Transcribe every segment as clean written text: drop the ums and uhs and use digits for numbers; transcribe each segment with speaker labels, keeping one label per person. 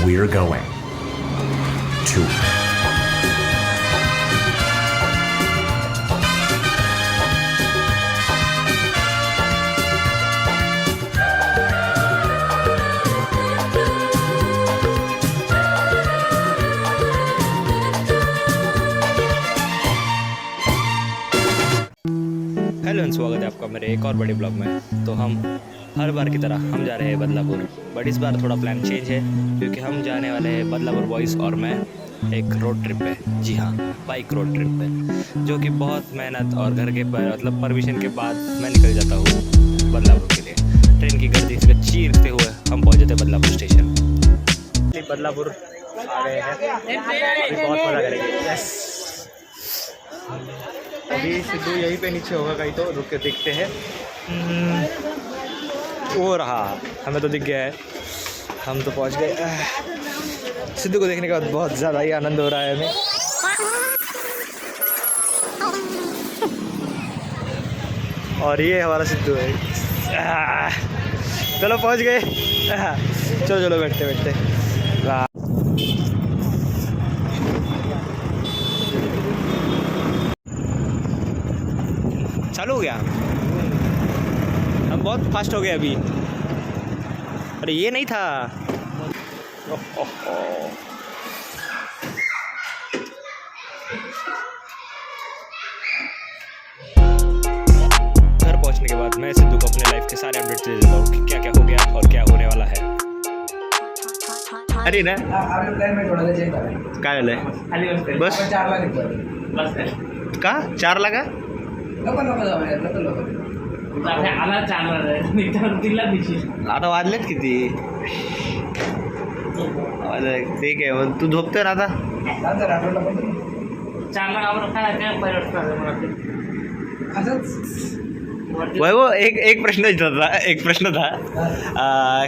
Speaker 1: we're going to
Speaker 2: hello end स्वागत है आपका मेरे एक और बड़े ब्लॉग में। तो हम हर बार की तरह हम जा रहे हैं बदलापुर, बट इस बार थोड़ा प्लान चेंज है क्योंकि हम जाने वाले हैं बदलापुर बॉयज़ और मैं एक रोड ट्रिप पे। जी हाँ, बाइक रोड ट्रिप पे, जो कि बहुत मेहनत और घर के मतलब परमिशन के बाद मैं निकल जाता हूँ बदलापुर के लिए। ट्रेन की गर्दी से चीरते हुए हम पहुँच जाते बदलापुर स्टेशन। बदलापुर आ गए हैं, अभी बहुत मज़ा करेंगे। यस, अभी सिद्धू यहीं पे नीचे होगा कहीं, तो रुक के देखते हैं। वो रहा, हमें तो दिख गया है, हम तो पहुंच गए। सिद्धू को देखने का बहुत ज़्यादा ही आनंद हो रहा है हमें। और ये हमारा सिद्धू है। चलो पहुंच गए। चलो चलो बैठते बैठते। चालू हो गया, हम बहुत फास्ट हो गए अभी। अरे ये नहीं था। घर पहुंचने के बाद मैं सिद्धू को अपने लाइफ के सारे अपडेट्स दे देता हूँ कि क्या क्या हो गया और क्या होने वाला है। अरे ना काय झालंय बस का 4 लाख आता वाजलेत किती? ठीक आहे, मग तू झोपतोय ना आता? वैभव एक प्रश्न था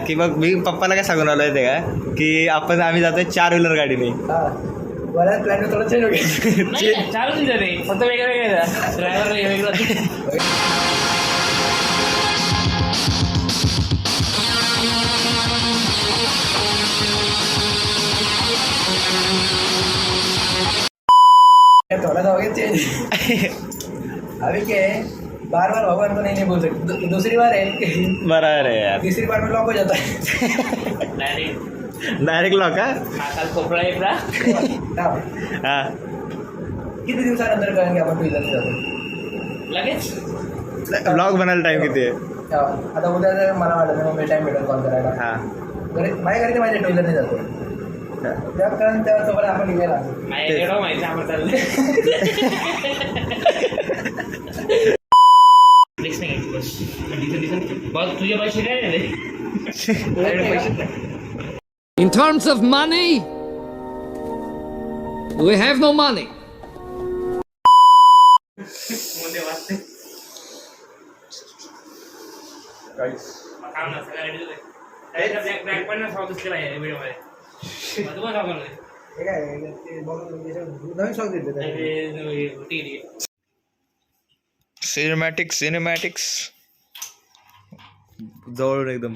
Speaker 2: की मग मी पप्पाला काय सांगून आलो ते का की आम्ही जातोय 4 व्हीलर गाडीने.
Speaker 3: थोड़ा सा हो गया चेंज। अभी क्या है, बार बार भगवान को नहीं बोल सकते, दूसरी बार है
Speaker 2: बराबर है यार,
Speaker 3: तीसरी बार में लॉक हो जाता है।
Speaker 2: डायरेक्ट लॉक का हां
Speaker 3: किती दिवसानंतर कळेल आपण टू जातो
Speaker 2: लगेच ब्लॉग बनायला टाइम किती आहे?
Speaker 3: आता उद्या जर मला वाटत मग टाइम भेटेल कॉल करायला.
Speaker 2: हां,
Speaker 3: घरी माझ्या घरी माझ्या टू व्हीलरने जातो त्या कारण त्यासोबत आपण निघायला
Speaker 4: In terms of money, we have no money.
Speaker 3: Naveen shock देते
Speaker 2: सिनेमॅटिक्स जवळून एकदम.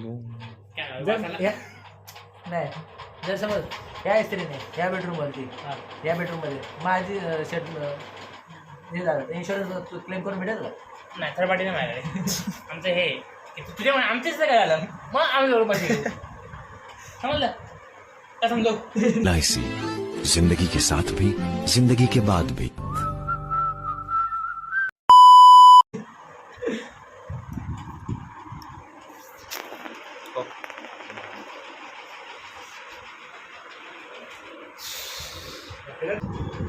Speaker 3: नाही, जर समज या स्त्रीने या बेडरूमवरती या बेडरूममध्ये माझी शेट हे झालं, इन्शुरन्स क्लेम करून भेटेल का?
Speaker 5: नाही, थर्ड पार्टी नाही माझ्याकडे. आमचं हे तुझ्या आमचेच काय झालं मग आम्ही जवळ पाहिजे समजलं का? समजो
Speaker 1: LIC, जिंदगी के साथ भी जिंदगी के बाद भी.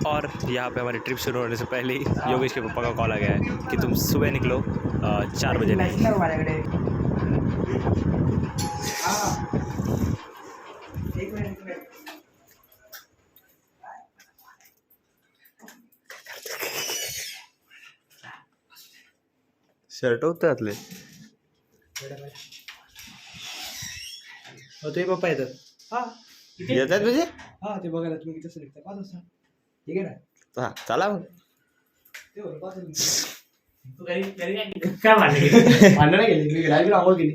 Speaker 2: और यहाँ पे हमारी ट्रिप शुरू होने से पहले ही योगेश के पापा का कॉल आ गया है कि तुम सुबह निकलो 4 बजे नहीं.
Speaker 3: माझ्याकडे एक मिनिट
Speaker 2: शर्ट होते आतले.
Speaker 3: तुझे पप्पा येतात. हां
Speaker 2: येतात म्हणजे
Speaker 3: हां, ते बघायला तुम्ही कसं निघता 5 वाजता. ठीक आहे ना?
Speaker 2: हां, चला मग.
Speaker 3: ते बरं 5 वाजता.
Speaker 5: तू घरी काय मानली
Speaker 3: गेली, मी आंघोळ केली.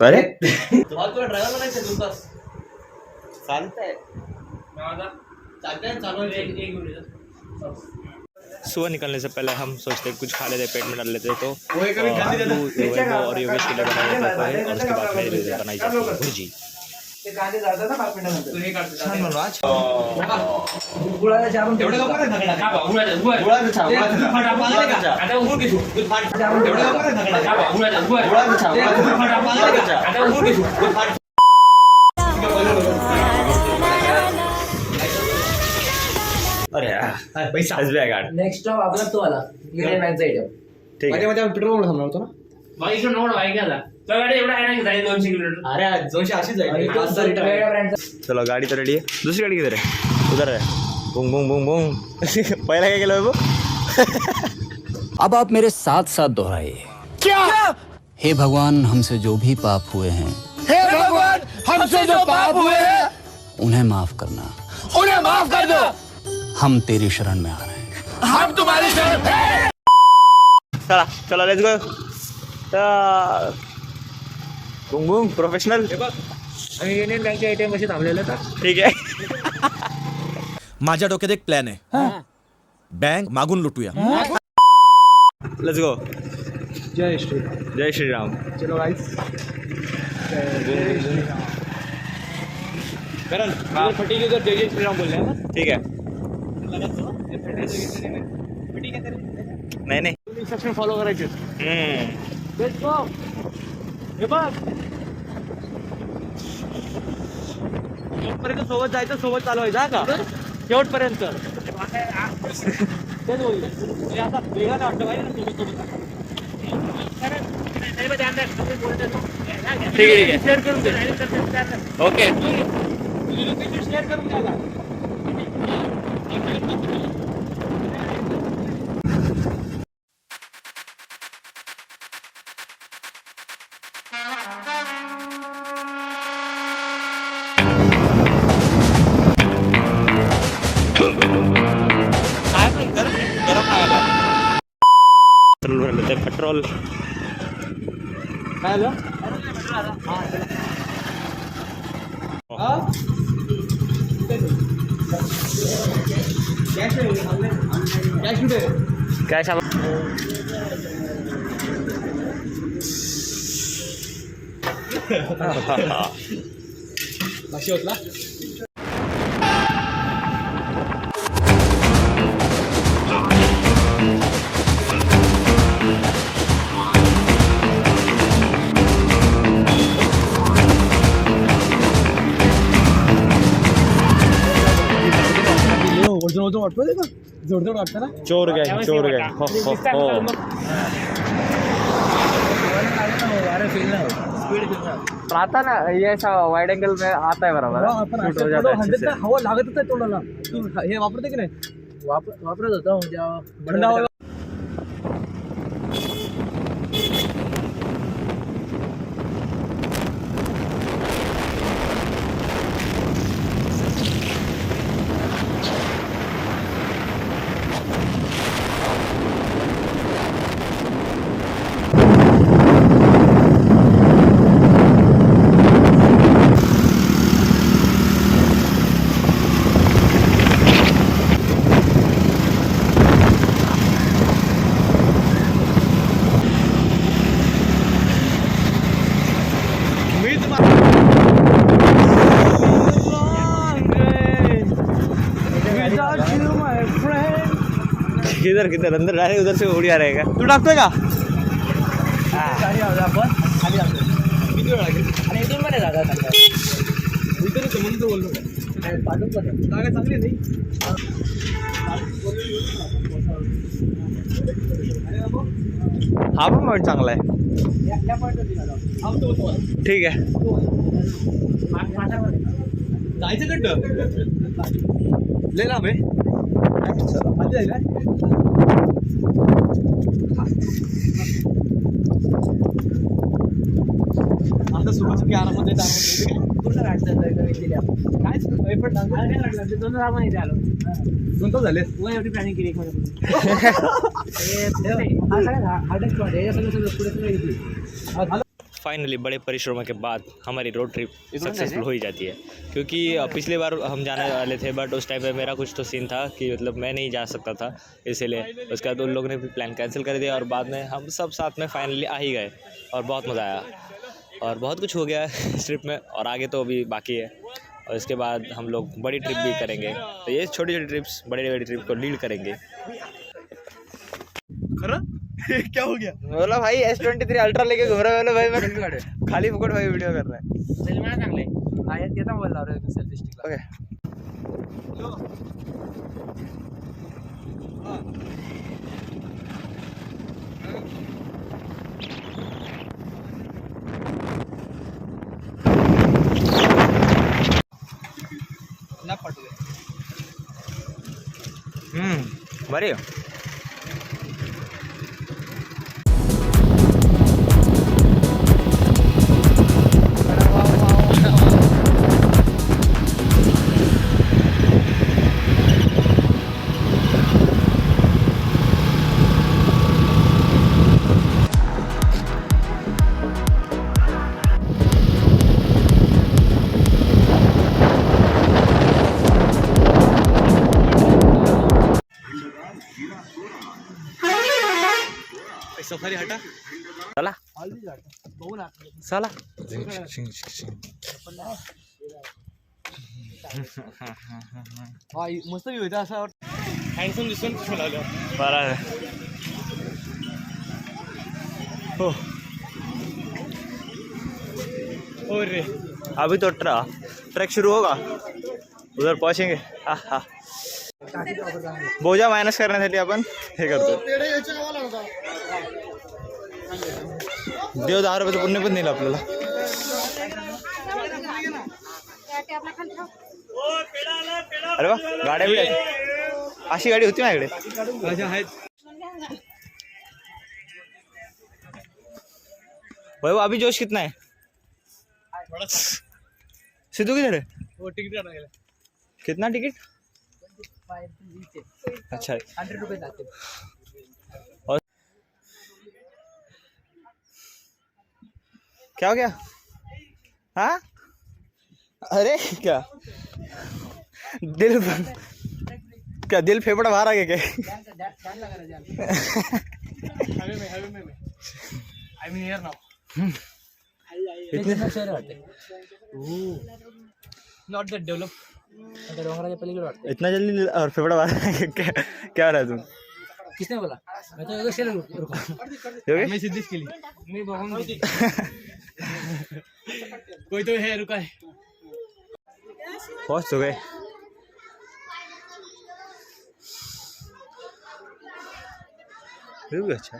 Speaker 2: अरे
Speaker 5: तुला ड्रायव्हर बनायचं 2 तास
Speaker 2: चालतंय. सुबह निकलने से पहले हम सोचते हैं कुछ खा लेते, पेट में डाल लेते तो और योगेश के लिए बनाया जाता है और उसके बाद मेरे लिए बनाई जाती है भुर्जी.
Speaker 3: ते कांदे जातात ना 5 मिनिटानंतर.
Speaker 5: तू हे काढतो.
Speaker 3: छान बनवा. गुळाला जाम
Speaker 5: एवढं लवकर आहे धगडा. का बा, गुळाचं, गुळ.
Speaker 1: गुळाचं छान,
Speaker 5: ते
Speaker 1: गुळाचं छान.
Speaker 5: फाटा पाहिलं का? आता गुळ घेतो. दूध फाट.
Speaker 3: एवढं
Speaker 5: लवकर आहे धगडा. का बा, गुळाचं, गुळ.
Speaker 1: गुळाचं छान,
Speaker 5: ते
Speaker 1: गुळाचं
Speaker 5: दूध
Speaker 1: छान.
Speaker 5: फाटा पाहिलं का? आता गुळ घेतो. दूध फाट.
Speaker 2: अरे पैसा SBI कार्ड.
Speaker 3: नेक्स्ट स्टॉप आपला तो आला युनियन बँकचा एटीएम.
Speaker 2: ठीक आहे.
Speaker 1: पेट्रोल थांबणार होतो ना.
Speaker 5: मग इकडून नव्हतं बाईक घ्यायला. तुला गाडी एवढा आहे ना, जाईल 200 किलोमीटर.
Speaker 1: अरे 280 जाईल.
Speaker 3: वेगळ्या ब्रँडचा.
Speaker 2: चलो गाड़ी तो रेडी है. दूसरी गाड़ी किधर है? उधर है. Boom boom boom boom. पहला क्या केलं बाबू?
Speaker 6: अब आप मेरे साथ साथ दोहराइए. क्या? हे भगवान, हमसे जो भी पाप हुए हैं,
Speaker 4: हे भगवान, हमसे जो पाप हुए हैं
Speaker 6: उन्हें माफ करना.
Speaker 4: उन्हें माफ कर दो.
Speaker 6: हम तेरी शरण में आ रहे हैं.
Speaker 4: हम तुम्हारी शरण में.
Speaker 2: चला चला let's go. Boom boom professional.
Speaker 3: आम्ही युनियन बँकच्या एटीएम पाशी थांबलेलो तर.
Speaker 2: ठीक आहे.
Speaker 7: माझ्या डोक्यात एक प्लॅन आहे. बँक मागून लुटूया.
Speaker 2: Let's go.
Speaker 3: जय श्री.
Speaker 2: जय श्री राम.
Speaker 3: चलो गाइस.
Speaker 2: करण फटी की तो जय श्री राम बोल रहे हैं. ठीक है. नाही नाही
Speaker 3: इन्स्ट्रक्शन फॉलो करायचे. Let's go. हे बघ. शेवटपर्यंत सोबत जायचं, सोबत चालवायचं का? शेवटपर्यंत. तेच होईल. हे आता वेगळं वाटतं पाहिजे ना सोबत सोबत.
Speaker 2: ठीक आहे.
Speaker 3: शेअर करून दे.
Speaker 2: ओके.
Speaker 3: शेअर करून द्या.
Speaker 2: पेट्रोल भरलं ते पेट्रोल.
Speaker 3: काय आलं?
Speaker 2: कॅश
Speaker 3: माशी होतला. जोरजोड वाटतं ना.
Speaker 2: चोर गए चोर गए. हो हो हो.
Speaker 3: अरे फील ना स्पीड
Speaker 2: आता ना ये ऐसा वाइड एंगल में आता है बराबर. शूट हो जाता है अच्छे से.
Speaker 3: हवा लागतच आहे तोंडाला. तू हे वापरते की नाही? वापरत होता म्हणजे
Speaker 2: किधर किधर अंदर डायरेक्ट उधर से उड़ी आ रहेगा. तू टाकतोय का?
Speaker 3: गाडी आपण खाली आलो. किती वेळ लागेल? आणि इथून मध्ये जागा इथून म्हणून तो बोललो. पाठवून जागा चांगली नाही.
Speaker 2: हा पण पॉईंट चांगला आहे. ठीक आहे.
Speaker 3: जायचं कट्ट लय लांब आहे. खाली जायला आता सुरुवात आरामात पूर्ण काय दोन आलो 2 तास झाले. एवढी प्लॅनिंग केली एक
Speaker 2: फाइनली बड़े परिश्रमों के बाद हमारी रोड ट्रिप सक्सेसफुल हो ही जाती है, क्योंकि पिछली बार हम जाने वाले थे बट उस टाइम पे मेरा कुछ तो सीन था कि मतलब मैं नहीं जा सकता था, इसीलिए उसके बाद उन लोगों ने भी प्लान कैंसिल कर दिया और बाद में हम सब साथ में फाइनली आ ही गए और बहुत मज़ा आया और बहुत कुछ हो गया है इस ट्रिप में और आगे तो अभी बाकी है और इसके बाद हम लोग बड़ी ट्रिप भी करेंगे। तो ये छोटी छोटी ट्रिप्स बड़ी बड़ी ट्रिप को लीड करेंगे।
Speaker 3: क्या हो गया?
Speaker 8: बोला भाई S23 अल्ट्रा लेके घूम रहा है भाई, मैं खाली फुकट भाई वीडियो कर रहा है।
Speaker 5: सलमान चांगले
Speaker 3: आयत घेता बोलला रे सेल्फी स्टिक.
Speaker 8: ओके
Speaker 3: ना पटू दे.
Speaker 8: बरी
Speaker 2: सफारी हटा
Speaker 8: चला
Speaker 3: बघू ना.
Speaker 8: चला
Speaker 3: हा मस्त व्ह्यू होता असा.
Speaker 5: हँडसम दिसून लागलं.
Speaker 8: बरं हो
Speaker 5: और रे
Speaker 8: अभी तो ट्रैक शुरू होगा, उधर पहुंचेंगे. हा बोजा मायनस करण्यासाठी आपण हे करतो. देव 10 रुपयाचं पुण्य पण दिलं आपल्याला. अरे वा गाड्या बिड्या अशी गाडी होती माझ्याकडे. वैभव अभी जोश कितना है? सिद्धू किधर है?
Speaker 3: वो तिकीट काढायला गेला.
Speaker 8: कितना टिकट? अच्छा
Speaker 3: 100 रुपये जाते.
Speaker 8: क्या हो गया? हाँ अरे क्या दिल फेफड़ा बाहर आ गया क्या?
Speaker 3: ध्यान लगा रहा है. हवे में आई मीन हियर नाउ. इतने शहर वाटते. Not that develop. आता डोंगराच्या पलीकडे वाटते.
Speaker 8: इतना जल्दी और फेफड़ा बाहर आ गया क्या? क्या रहा है तुम?
Speaker 3: किसने बोला? मैं तो योगेश से रुका.
Speaker 8: योगेश
Speaker 3: मैं सिद्धेश के लिए. मैं बघून कोई तो है रुका है.
Speaker 8: पहुंच तो गए. भी अच्छा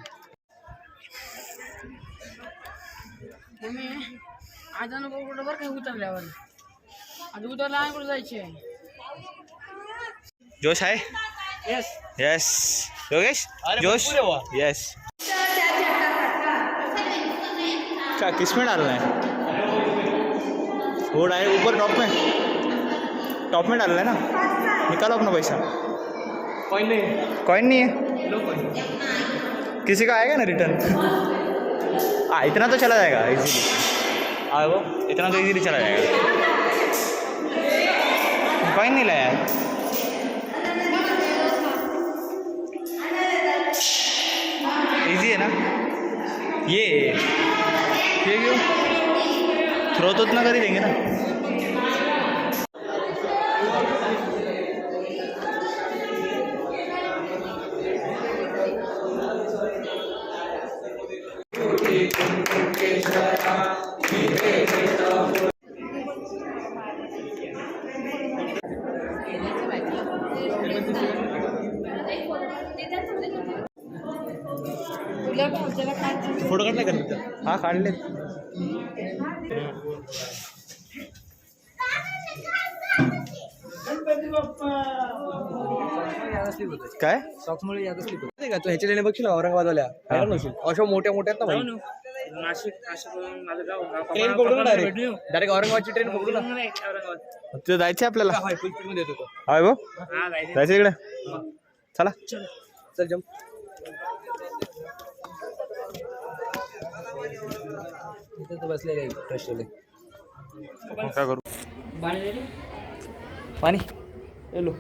Speaker 9: आज बरोबर काही उतरल्यावर आज उतरला आणि कुठे जायचे.
Speaker 8: जोश है?
Speaker 3: यस.
Speaker 8: यस योगेश जोश यस. क्या किस में डालना है? वो डायरेक्ट ऊपर टॉप में डालना है ना. निकालो अपना पैसा. कॉइन नहीं है. किसी का आएगा ना रिटर्न? हाँ इतना तो चला जाएगा इजीली. हाँ वो इतना तो इजीली चला जाएगा. कॉइन नहीं लाया है. इजी है ना ये क्यों थ्रो तो इतना कर ही देंगे ना.
Speaker 3: फोटो काढला का?
Speaker 8: हाँ काढ ले. काय
Speaker 3: सॉक्समुळे याद असली नाही का? तू ह्याच्या लेणे बघशील औरंगाबादवाल्या अशा मोठ्या मोठ्यात ना भाई.
Speaker 5: नाशिक माझं गाव
Speaker 3: ट्रेन पकडू ना डायरेक्ट औरंगाबादची ट्रेन पकडू ना.
Speaker 8: तिथं जायचं आपल्याला.
Speaker 3: हाय फुल स्पीड मध्ये येतो.
Speaker 8: हाय भाऊ जायचं इकडे. चला
Speaker 3: चल जम. इथे तर बसलेले फ्रेश होले.
Speaker 8: मग काय करू? पाणी येलो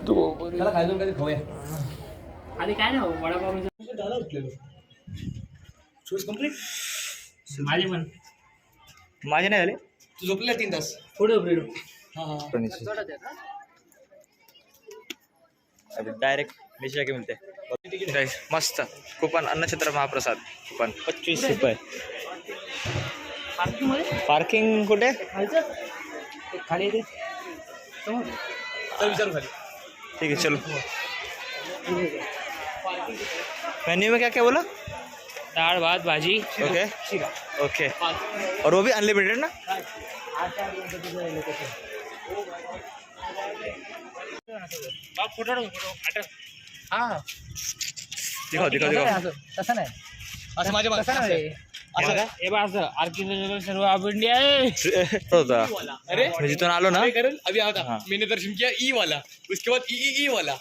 Speaker 3: त्याला खायचं कधी खाऊया.
Speaker 5: आधी काय ना वडापाव
Speaker 3: शूज कम्प्लीट.
Speaker 5: माझे पण
Speaker 8: माझे नाही झाले.
Speaker 3: तू झोपले 3 तास.
Speaker 5: पुढे ब्रेड
Speaker 8: डायरेक्ट निशा के मिळते. मस्त कुपन अन्नछत्र महाप्रसाद कुपन 25 रुपये.
Speaker 5: पार्किंग मध्ये
Speaker 8: पार्किंग कुठे?
Speaker 3: खाली येते तर विचारू खाली.
Speaker 8: ठीक है चलो. मेन्यू में क्या क्या बोला?
Speaker 5: दाल भात भाजी
Speaker 8: ओके ओके और वो भी अनलिमिटेड ना?
Speaker 5: फोटो फोटो
Speaker 3: हां
Speaker 8: दिखाओ दिखाओ दिखाओ.
Speaker 3: तसं नाही. असं माझ्या मागे
Speaker 5: असं नाही.
Speaker 8: असं काय
Speaker 5: हे बघ असं आर्किटेक्चर सर्व ऑफ इंडिया आहे.
Speaker 8: होता
Speaker 3: अरे
Speaker 8: मी जिथून आलो ना.
Speaker 3: अभी आता
Speaker 8: हाँ.
Speaker 3: मैंने दर्शन किया ई वाला, उसके बाद ई वाला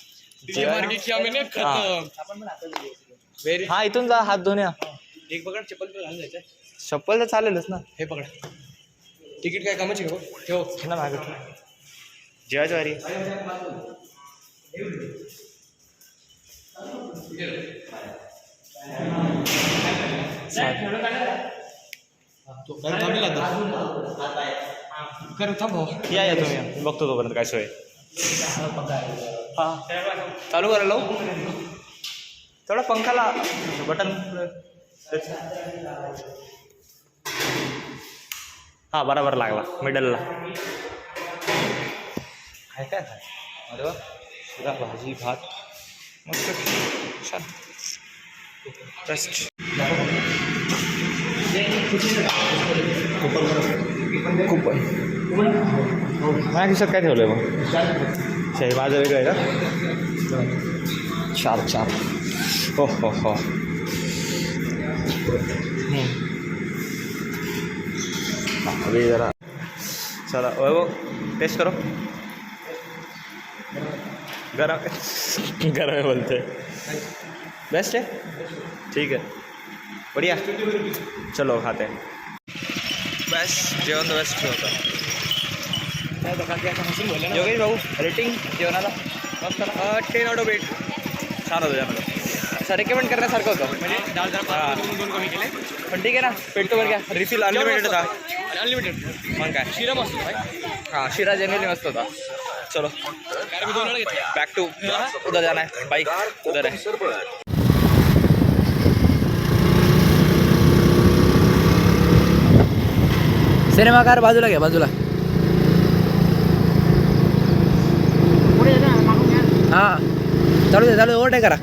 Speaker 3: ये मार के किया मैंने खत्म. वेरी
Speaker 8: हा इथून जा हात धुण्या.
Speaker 3: एक पकड चप्पल पे घालून जायचं.
Speaker 8: चप्पल तर चालेलच ना.
Speaker 3: हे पकड. तिकीट काय कामाची हो ठेव.
Speaker 8: ना मागे जेवायची वारी.
Speaker 3: कर थांब.
Speaker 8: या तुम्ही बघतो तोपर्यंत काय सोय. हा चालू करायला लावू. थोडा पंखाला बटन. हा बराबर लागला मिडलला. काय काय अरे वा. पुरा भाजी भात मस्त छान. बेस्ट. कुपन माझ्या खिशात काय ठेवलंय मग? शाही माझं वेगळं आहे का? 4 हो हो हो. अभी जरा चला वो टेस्ट करो. गरम है बोलते. बेस्ट है. ठीक है बढ़िया. चलो खाते हैं. बेस्ट जेवण तर बेस्ट होतं. योगेश भाऊ रेटिंग जेवणाला? मस्त 10 आउट ऑफ 8. छान होतं जेवणाला. असं रेकमेंड करण्यासारखं होतं. म्हणजे डाळ जरा 2 कमी केले पण ठीक आहे ना. पेटतो बरं का. रिफिल अनलिमिटेड होता. अनलिमिटेड मग काय. शिरा मस्त होता. हाँ शिरा जनरली मस्त होता. चलो बैक टू उधर जाना है. बाइक उधर है.
Speaker 3: सिनेमाकार बाजूला घ्या बाजूला. हां चालू दे चालू दे. ओव्हरटेक करा.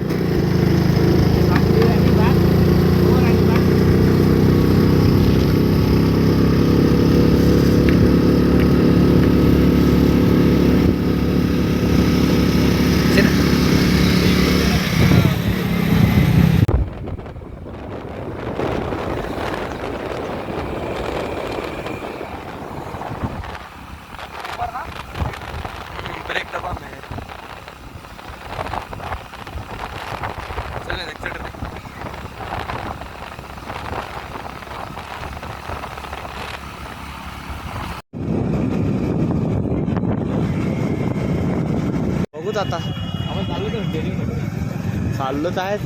Speaker 8: बघूच आता. चाललोच आहे.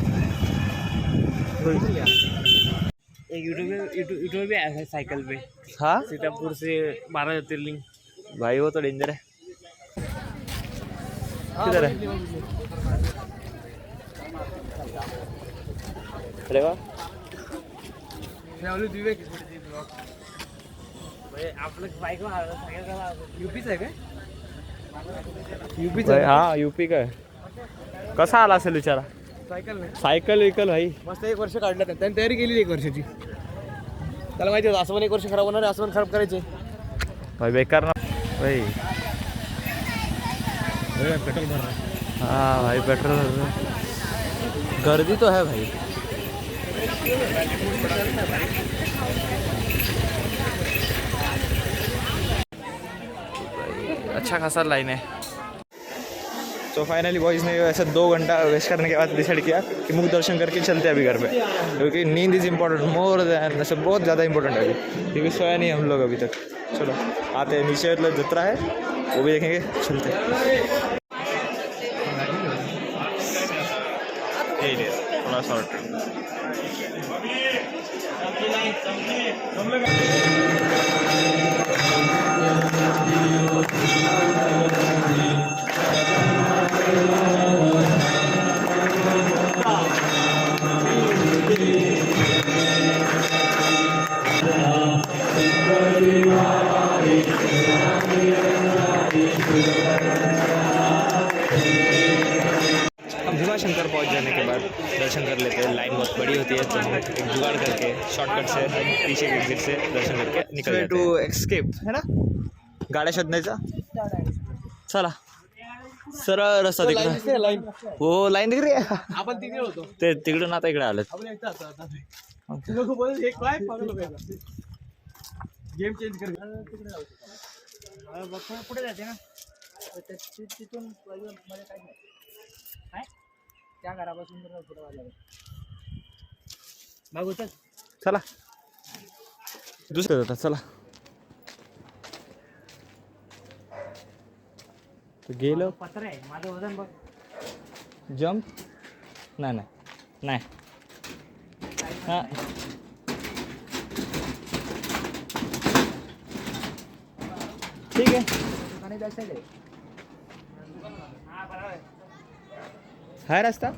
Speaker 5: एक यूट्यूब भी आया है साइकिल पे.
Speaker 8: हाँ
Speaker 5: सीतापुर से 12 ज्योतिर्लिंग.
Speaker 8: भाई वो तो डेंजर है. किधर है? अरे वाह.
Speaker 5: आपलं बाईक
Speaker 3: यूपीच आहे काय?
Speaker 8: भाई, हाँ यूपी का है. कसा आला असेल विचारा.
Speaker 3: सायकल नाही.
Speaker 8: सायकल विकल भाई.
Speaker 3: मस्त 1 वर्ष काढलं त्यांनी तयारी केली 1 वर्षाची. त्याला माहिती होतं असं पण 1 वर्ष खराब होणार आहे. असं पण खराब करायचे
Speaker 8: भाई बेकार ना भाई.
Speaker 3: पेट्रोल भर रहा है.
Speaker 8: हाँ भाई पेट्रोल गर्दी तो है भाई. अच्छा खासा लाइन है. तो फाइनली बॉयज़ ने ऐसे 2 घंटा वेस्ट करने के बाद डिसाइड किया कि मुख दर्शन करके चलते हैं अभी घर पे, क्योंकि नींद इज़ इम्पोर्टेंट मोर दैन, ऐसे बहुत ज़्यादा इंपॉर्टेंट है अभी, क्योंकि सोया नहीं हम लोग अभी तक। चलो आते हैं नीचे, मतलब जतरा है वो भी देखेंगे, चलते हैं। थोड़ा शॉर्ट हम भीमाशंकर पहुंच जाने के बाद दर्शन कर लेते हैं। लाइन बहुत बड़ी होती है तो हम एक जुगाड़ करके शॉर्टकट से पीछे के एग्जिट से दर्शन करके निकल जाते हैं। टू एस्केप है ना, गाड्या शोधण्याचा। चला सरळ रस्ता दिख रहा है, वो लाईन दिख रही है।
Speaker 3: आपण तिकडे होतो,
Speaker 8: ते तिकडून आता इकडे आलं।
Speaker 3: आपण एकटा आता लोक बोलत एक काय पागल लोक गेम चेंज कर तिकडे जाऊ पुढे जाते ना तिथून मध्ये काय नाही काय त्या घरापासून पुढे वाजला बघू चल
Speaker 8: चला दुसरं जातात, चला गेलो।
Speaker 3: पत्र आहे माझं वजन बघ,
Speaker 8: जंप नाही नाही नाही हां ठीक आहे
Speaker 3: दुकाने बॅक साईड आहे
Speaker 8: हाय रास्ता।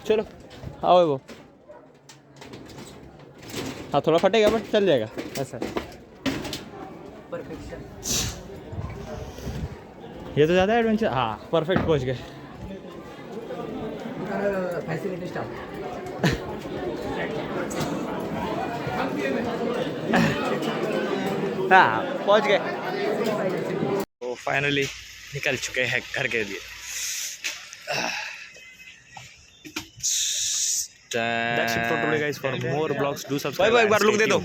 Speaker 8: चलो आओ वो, हाँ थोड़ा फटेगा बट चल जाएगा ऐसा।
Speaker 3: परफेक्शन
Speaker 8: ये तो ज़्यादा एडवेंचर। हाँ परफेक्ट पहुंच गए।
Speaker 3: फॅसिलिटी स्टाफ
Speaker 8: हाँ पहुंच गए। तो फाइनली निकल चुके हैं घर के लिए। That's it for today guys. For more vlogs do subscribe। एक बार लुक दे दो।